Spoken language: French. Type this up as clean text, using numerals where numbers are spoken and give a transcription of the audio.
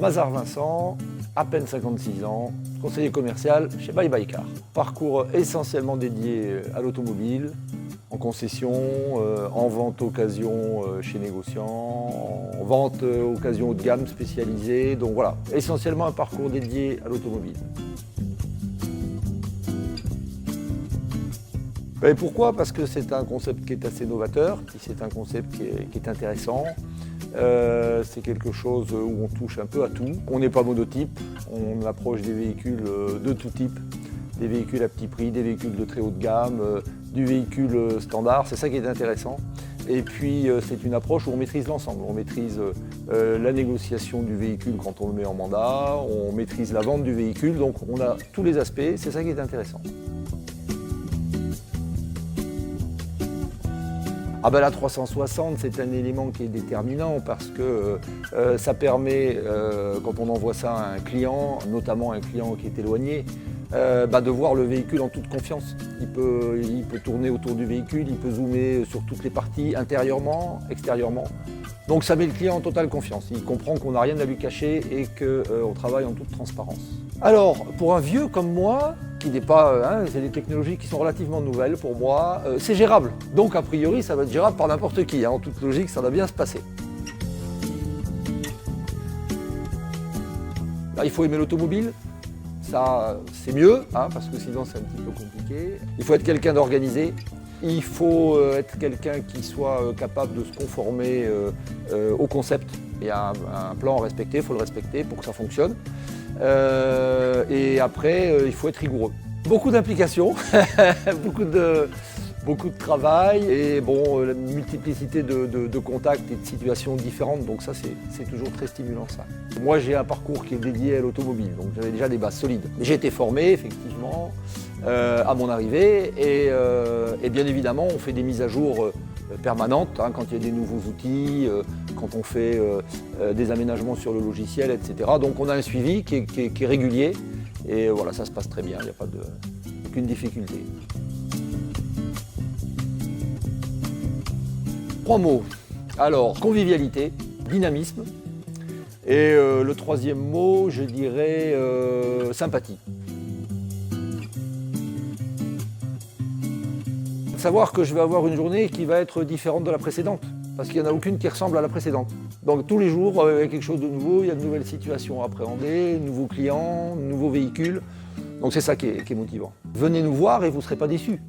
Mazar Vincent, à peine 56 ans, conseiller commercial chez Bye Bye Car. Parcours essentiellement dédié à l'automobile, en concession, en vente occasion chez négociants, en vente occasion haut de gamme spécialisée. Donc voilà, essentiellement un parcours dédié à l'automobile. Et pourquoi? Parce que c'est un concept qui est assez novateur, c'est un concept qui est intéressant. C'est quelque chose où on touche un peu à tout. On n'est pas monotype, on approche des véhicules de tout type, des véhicules à petit prix, des véhicules de très haut de gamme, du véhicule standard, c'est ça qui est intéressant. Et puis c'est une approche où on maîtrise l'ensemble, on maîtrise la négociation du véhicule quand on le met en mandat, on maîtrise la vente du véhicule, donc on a tous les aspects, c'est ça qui est intéressant. Ah ben la 360, c'est un élément qui est déterminant parce que ça permet, quand on envoie ça à un client, notamment un client qui est éloigné, de voir le véhicule en toute confiance. Il peut tourner autour du véhicule, il peut zoomer sur toutes les parties, intérieurement, extérieurement. Donc ça met le client en totale confiance. Il comprend qu'on n'a rien à lui cacher et qu'on travaille en toute transparence. Alors, pour un vieux comme moi, qui n'est pas, c'est des technologies qui sont relativement nouvelles pour moi, c'est gérable. Donc a priori, ça va être gérable par n'importe qui. En toute logique, ça va bien se passer. Là, il faut aimer l'automobile. Ça, c'est mieux, parce que sinon c'est un petit peu compliqué. Il faut être quelqu'un d'organisé. Il faut être quelqu'un qui soit capable de se conformer au concept. Il y a un plan à respecter, il faut le respecter pour que ça fonctionne. Et après, il faut être rigoureux. Beaucoup d'implications, beaucoup de travail et bon, la multiplicité de contacts et de situations différentes, donc ça c'est toujours très stimulant ça. Moi j'ai un parcours qui est dédié à l'automobile, donc j'avais déjà des bases solides. J'ai été formé effectivement à mon arrivée et bien évidemment on fait des mises à jour permanentes quand il y a des nouveaux outils, quand on fait des aménagements sur le logiciel, etc. Donc on a un suivi qui est régulier et voilà, ça se passe très bien, il n'y a pas aucune difficulté. 3 mots. Alors, convivialité, dynamisme. Et le 3e mot, je dirais sympathie. Savoir que je vais avoir une journée qui va être différente de la précédente, parce qu'il n'y en a aucune qui ressemble à la précédente. Donc tous les jours, il y a quelque chose de nouveau, il y a de nouvelles situations à appréhender, de nouveaux clients, de nouveaux véhicules. Donc c'est ça qui est motivant. Venez nous voir et vous ne serez pas déçus.